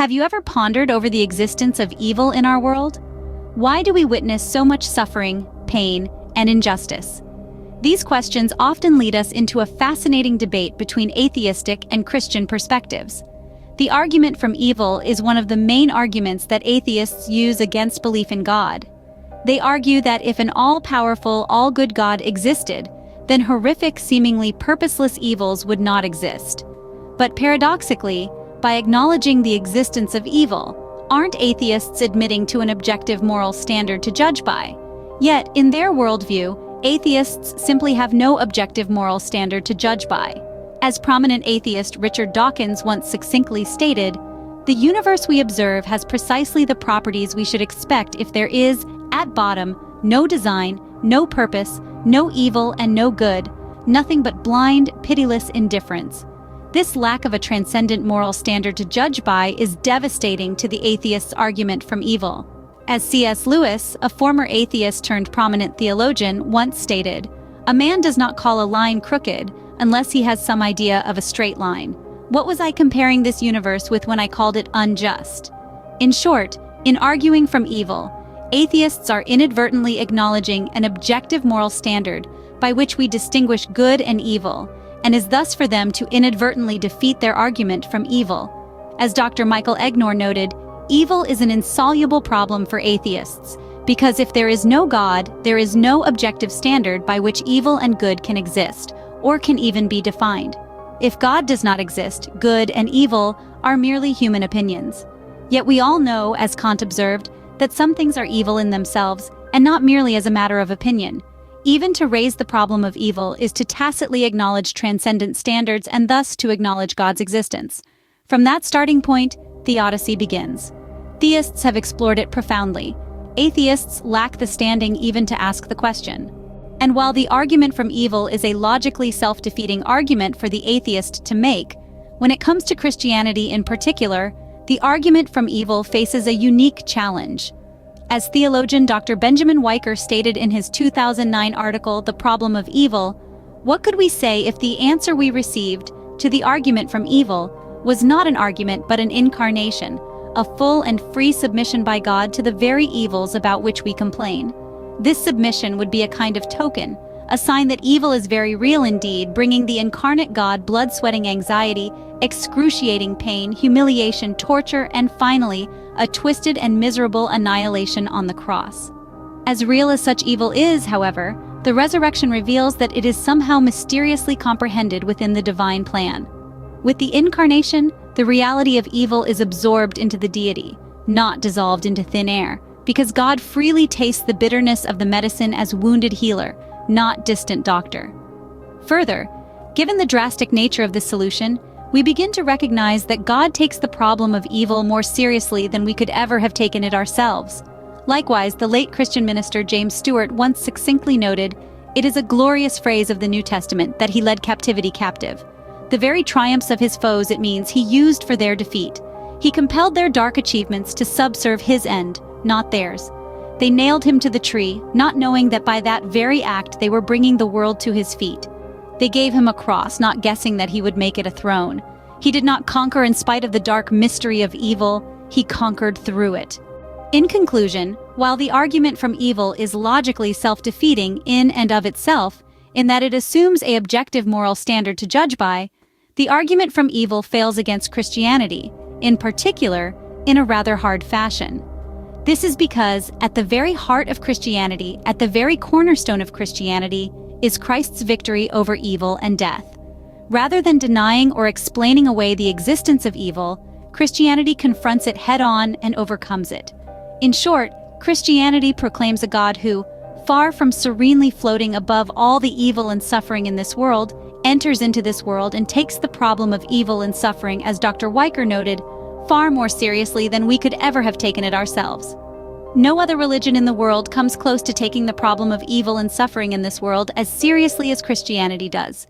Have you ever pondered over the existence of evil in our world? Why do we witness so much suffering, pain, and injustice? These questions often lead us into a fascinating debate between atheistic and Christian perspectives. The argument from evil is one of the main arguments that atheists use against belief in God. They argue that if an all-powerful, all-good God existed, then horrific, seemingly purposeless evils would not exist. But paradoxically, by acknowledging the existence of evil, aren't atheists admitting to an objective moral standard to judge by? Yet, in their worldview, atheists simply have no objective moral standard to judge by. As prominent atheist Richard Dawkins once succinctly stated, "The universe we observe has precisely the properties we should expect if there is, at bottom, no design, no purpose, no evil and no good, nothing but blind, pitiless indifference." This lack of a transcendent moral standard to judge by is devastating to the atheist's argument from evil. As C.S. Lewis, a former atheist turned prominent theologian, once stated, "A man does not call a line crooked unless he has some idea of a straight line. What was I comparing this universe with when I called it unjust?" In short, in arguing from evil, atheists are inadvertently acknowledging an objective moral standard by which we distinguish good and evil, and is thus for them to inadvertently defeat their argument from evil. As Dr. Michael Egnor noted, evil is an insoluble problem for atheists, because if there is no God, there is no objective standard by which evil and good can exist, or can even be defined. If God does not exist, good and evil are merely human opinions. Yet we all know, as Kant observed, that some things are evil in themselves, and not merely as a matter of opinion. Even to raise the problem of evil is to tacitly acknowledge transcendent standards and thus to acknowledge God's existence. From that starting point, the Odyssey begins. Theists have explored it profoundly. Atheists lack the standing even to ask the question. And while the argument from evil is a logically self-defeating argument for the atheist to make, when it comes to Christianity in particular, the argument from evil faces a unique challenge. As theologian Dr. Benjamin Weicker stated in his 2009 article, The Problem of Evil, what could we say if the answer we received to the argument from evil was not an argument but an incarnation, a full and free submission by God to the very evils about which we complain? This submission would be a kind of token, a sign that evil is very real indeed, bringing the incarnate God blood-sweating anxiety, excruciating pain, humiliation, torture, and finally, a twisted and miserable annihilation on the cross. As real as such evil is, however, the resurrection reveals that it is somehow mysteriously comprehended within the divine plan. With the incarnation, the reality of evil is absorbed into the deity, not dissolved into thin air, because God freely tastes the bitterness of the medicine as wounded healer, not distant doctor. Further, given the drastic nature of this solution, we begin to recognize that God takes the problem of evil more seriously than we could ever have taken it ourselves. Likewise, the late Christian minister James Stewart once succinctly noted, "It is a glorious phrase of the New Testament that he led captivity captive. The very triumphs of his foes, it means, he used for their defeat. He compelled their dark achievements to subserve his end, not theirs. They nailed him to the tree, not knowing that by that very act they were bringing the world to his feet. They gave him a cross, not guessing that he would make it a throne. He did not conquer in spite of the dark mystery of evil, he conquered through it." In conclusion, while the argument from evil is logically self-defeating in and of itself, in that it assumes an objective moral standard to judge by, the argument from evil fails against Christianity, in particular, in a rather hard fashion. This is because, at the very heart of Christianity, at the very cornerstone of Christianity, is Christ's victory over evil and death. Rather than denying or explaining away the existence of evil, Christianity confronts it head-on and overcomes it. In short, Christianity proclaims a God who, far from serenely floating above all the evil and suffering in this world, enters into this world and takes the problem of evil and suffering, as Dr. Weicker noted, far more seriously than we could ever have taken it ourselves. No other religion in the world comes close to taking the problem of evil and suffering in this world as seriously as Christianity does.